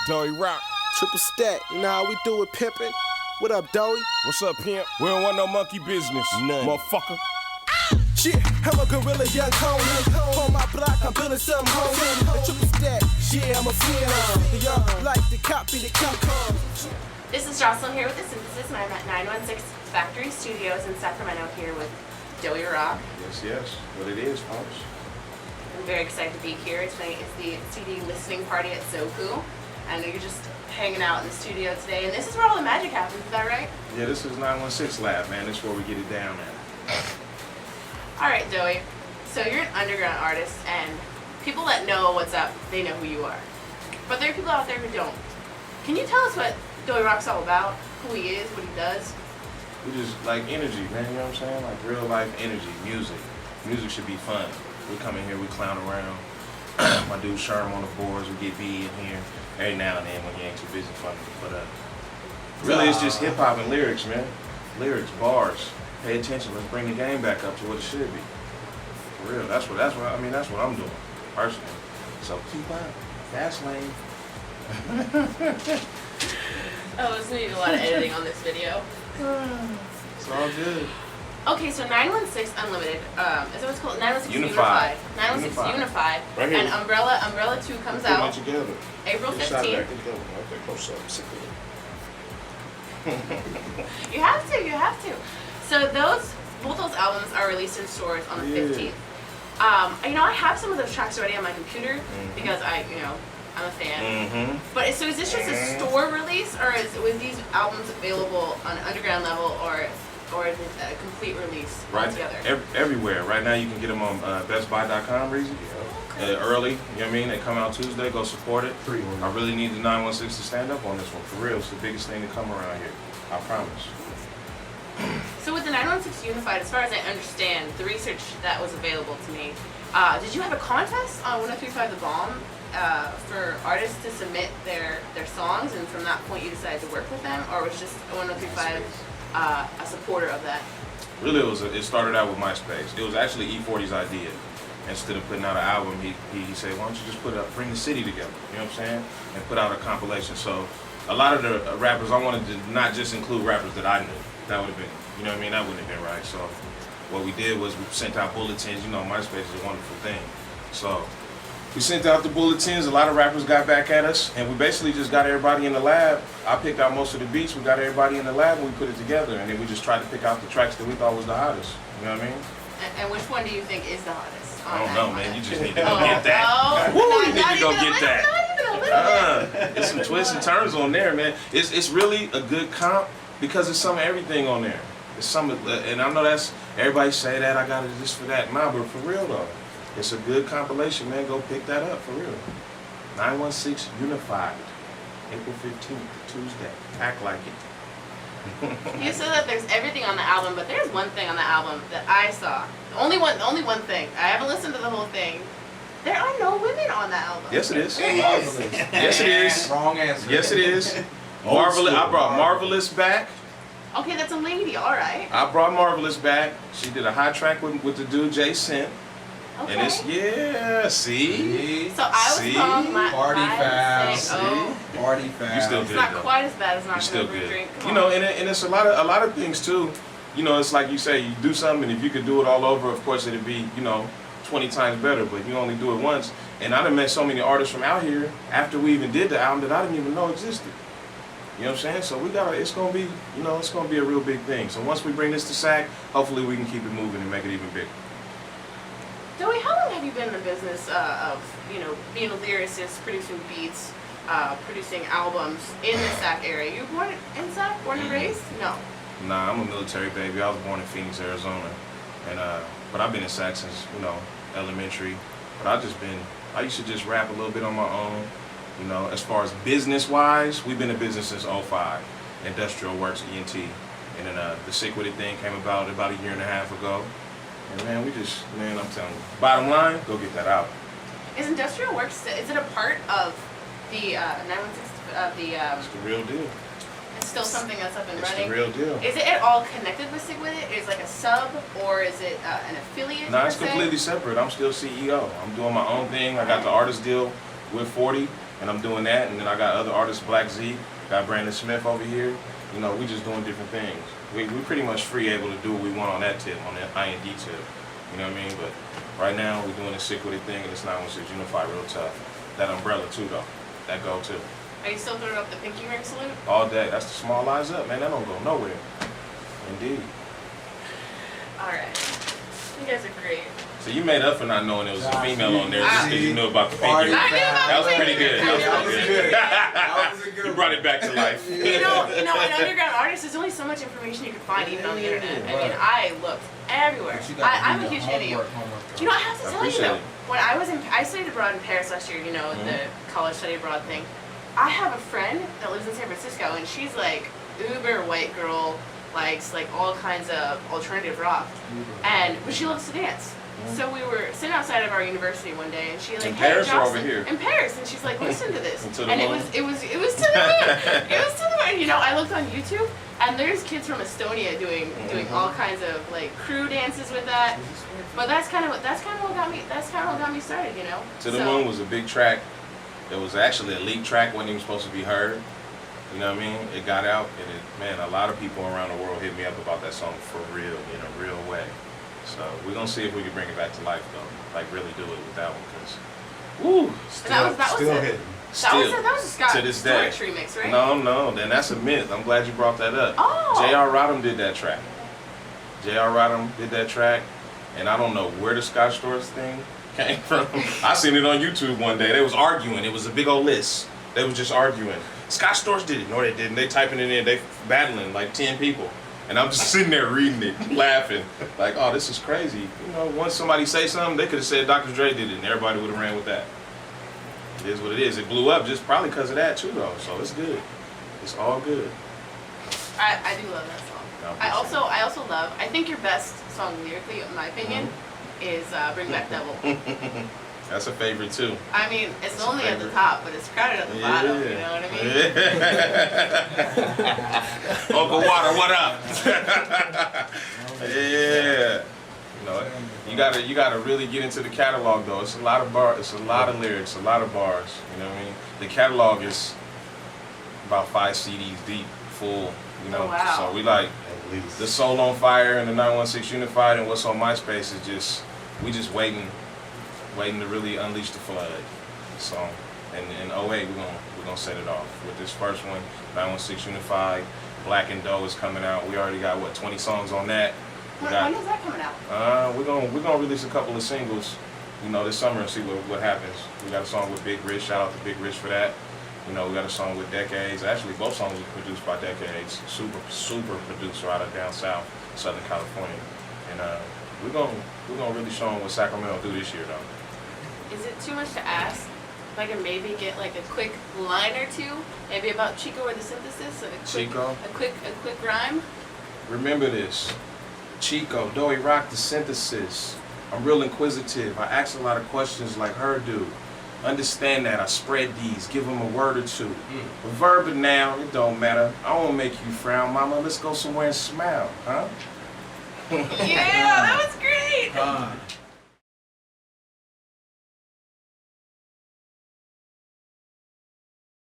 Doey Rock. Triple stack, nah, we do it pimpin'. What up, Doey? What's up, pimp? We don't want no monkey business, None. motherfucker. Shit, I'm a gorilla, young Tony. On my block, I'm building something homie. A triple stack, yeah, I'm a phenom. Y'all like to copy the cop. This is Josselin here with the Synthesis, and I'm at 916 Factory Studios in Sacramento here with Doey Rock. Yes, what it is, folks. I'm very excited to be here. Tonight is the CD listening party at Zoku. I know you're just hanging out in the studio today, and this is where all the magic happens, is that right? Yeah, this is 916 Lab, man. This is where we get it down at. Alright, Doey. So you're an underground artist, and people that know what's up, they know who you are. But there are people out there who don't. Can you tell us what Doey Rock's all about? Who he is, what he does? We just like energy, man, you know what I'm saying? Like real life energy, music. Music should be fun. We come in here, we clown around. My dude Sherm on the boards, we get B in here every now and then when he ain't too busy fucking. But really it's just hip hop and lyrics, man. Lyrics, bars. Pay attention, let's bring the game back up to what it should be. For real. That's what I'm doing, personally. So keep up. Fast lane. Oh, it's gonna be a lot of editing on this video. It's all good. Okay, so 916 Unlimited, is that what it's called? 916 Unified. 916 Unified. Right here. And Umbrella 2 comes out Together. April We shot 15th. back together. Okay, close up. Sick of it. You have to. So both those albums are released in stores on the 15th. I have some of those tracks already on my computer because I'm a fan. But is this just a store release, or was these albums available on an underground level, or is it a complete release altogether? Everywhere. Right now you can get them on bestbuy.com, Reezy. Early, you know what I mean? They come out Tuesday, go support it. I really need the 916 to stand up on this one, for real. It's the biggest thing to come around here, I promise. So with the 916 Unified, as far as I understand, the research that was available to me, did you have a contest on 1035 The Bomb for artists to submit their songs, and from that point you decided to work with them, or was just 1035 a supporter of that? Really, it started out with MySpace. It was actually E-40's idea. Instead of putting out an album, he said, why don't you just bring the city together, you know what I'm saying? And put out a compilation. So a lot of the rappers, I wanted to not just include rappers that I knew. That would have been, you know what I mean? That wouldn't have been right. So what we did was we sent out bulletins. You know, MySpace is a wonderful thing. So we sent out the bulletins. A lot of rappers got back at us, and we basically just got everybody in the lab. I picked out most of the beats. We got everybody in the lab, and we put it together. And then we just tried to pick out the tracks that we thought was the hottest. You know what I mean? And which one do you think is the hottest? I don't know, man. You just need to go get that. Woo, you need to go get that. Not even a little bit. There's some twists and turns on there, man. It's really a good comp because it's some of everything on there. It's some, and I know that's everybody say that I got it just for that. Nah, but for real though, it's a good compilation, man. Go pick that up for real. 916 Unified, April 15th, Tuesday. Act like it. You said that there's everything on the album, but there's one thing on the album that I saw. Only one thing. I haven't listened to the whole thing. There are no women on that album. Yes, it is. Yes. Yes, it is. Wrong answer. Yes, it is. Marvelous. I brought Marvelous back. Okay, that's a lady. All right. I brought Marvelous back. She did a hot track with the dude Jay Sent. Okay. And it's, see? So I was called my Party foul. See? Party foul. You still It's good not though. quite as bad as not You still gonna good. drink. Come You know, on. and it's a lot of things too. You know, it's like you say, you do something, and if you could do it all over, of course it'd be, 20 times better. But you only do it once. And I done met so many artists from out here after we even did the album that I didn't even know existed. You know what I'm saying? So it's gonna be, it's gonna be a real big thing. So once we bring this to SAC, hopefully we can keep it moving and make it even bigger. Doey, how long have you been in the business of, being a lyricist, producing beats, producing albums in the Sac area? You were born in Sac? Born and raised? No. Nah, I'm a military baby. I was born in Phoenix, Arizona, and but I've been in SAC since elementary. But I used to just rap a little bit on my own. As far as business-wise, we've been in business since '05. Industrial Works, E-N.T. And then the Sick With It thing came about a year and a half ago. And man, I'm telling you, bottom line, go get that out. Is Industrial Works, is it a part of the 916, of the, It's the real deal. it's still something that's up and It's running? the real deal. Is it at all connected with Sick With It? Is it like a sub, or is it an affiliate? No, per it's se? completely separate. I'm still CEO. I'm doing my own thing. I got the artist deal with 40, And I'm doing that, and then I got other artists, Black Zeek, got Brandon Smith over here. You know, we just doing different things. We pretty much free, able to do what we want on that tip, on that I.N.D. tip. You know what I mean? But right now, we're doing the Sick With It thing, and it's 916 Unified real tough. That umbrella too, though. That go too. Are you still throwing up the pinky ring salute? All day. That's the small eyes up, man. That don't go nowhere. Indeed. All right. You guys are great. So you made up for not knowing there was a female on there just because you knew about the pinky ring. I knew about That the was pretty pinky good. ring. That was pretty good. That was a good You brought it back to life. You know, an underground artist, there's only so much information you can find even on the internet. I mean, I looked everywhere. I'm a huge fan of you. You know, I have to tell you though, when I studied abroad in Paris last year, you know, the college study abroad thing. I have a friend that lives in San Francisco, and she's like uber white girl, likes like all kinds of alternative rock, but she loves to dance. So we were sitting outside of our university one day, and she like, in hey, Paris or Jocelyn, over here? in Paris, and she's like, listen to this, To the and moon? it was to the moon. It was to the moon. You know, I looked on YouTube, and there's kids from Estonia doing all kinds of like crew dances with that. But that's kind of what got me started. You know. To the Moon was a big track. It was actually a leak track, wasn't even supposed to be heard. You know what I mean? It got out, and man, a lot of people around the world hit me up about that song for real, in a real way. So we're gonna see if we can bring it back to life though, like really do it with that one, cause woo, That was a Scott to this day. Storch remix, right? No, then that's a myth. I'm glad you brought that up. Oh. J.R. Rodham did that track. J.R. Rodham did that track, and I don't know where the Scott Storch thing came from. I seen it on YouTube one day. They was arguing. It was a big old list. They was just arguing. Scott Storch did it. No, they didn't. They typing it in. They battling like 10 people. And I'm just sitting there reading it, laughing. Like, oh, this is crazy. You know, once somebody say something, they could have said Dr. Dre did it, and everybody would have ran with that. It is what it is. It blew up just probably because of that, too, though. So it's good. It's all good. I do love that song. No, I also love, I think your best song lyrically, in my opinion, is Bring Back Devil. That's a favorite, too. I mean, it's That's lonely at the top, but it's crowded at the bottom, you know what I mean? Yeah. Uncle Water, what up? Yeah. You know, you gotta really get into the catalog though. It's a lot of it's a lot of lyrics, a lot of bars. You know what I mean? The catalog is about 5 CDs deep, full. You know, Oh, wow. so we like the Soul on Fire and the 916 Unified and what's on MySpace is just we just waiting to really unleash the flood. So, and in 08 we're gonna set it off with this first one, 916 Unified. Black and Doe is coming out. We already got what 20 songs on that. When is that coming out? We're gonna release a couple of singles, you know, this summer and see what happens. We got a song with Big Rich. Shout out to Big Rich for that. You know, we got a song with Decades. Actually, both songs were produced by Decades. Super producer out of down south, Southern California. And we're gonna really show them what Sacramento do this year, though. Is it too much to ask if I can maybe get like a quick line or two, maybe about Chico or the Synthesis? Chico? A quick rhyme? Remember this. Chico, Doey Rock, the Synthesis. I'm real inquisitive. I ask a lot of questions like her do. Understand that I spread these, give them a word or two. A verb and noun, it don't matter. I won't make you frown, mama. Let's go somewhere and smile, huh? Yeah, that was great.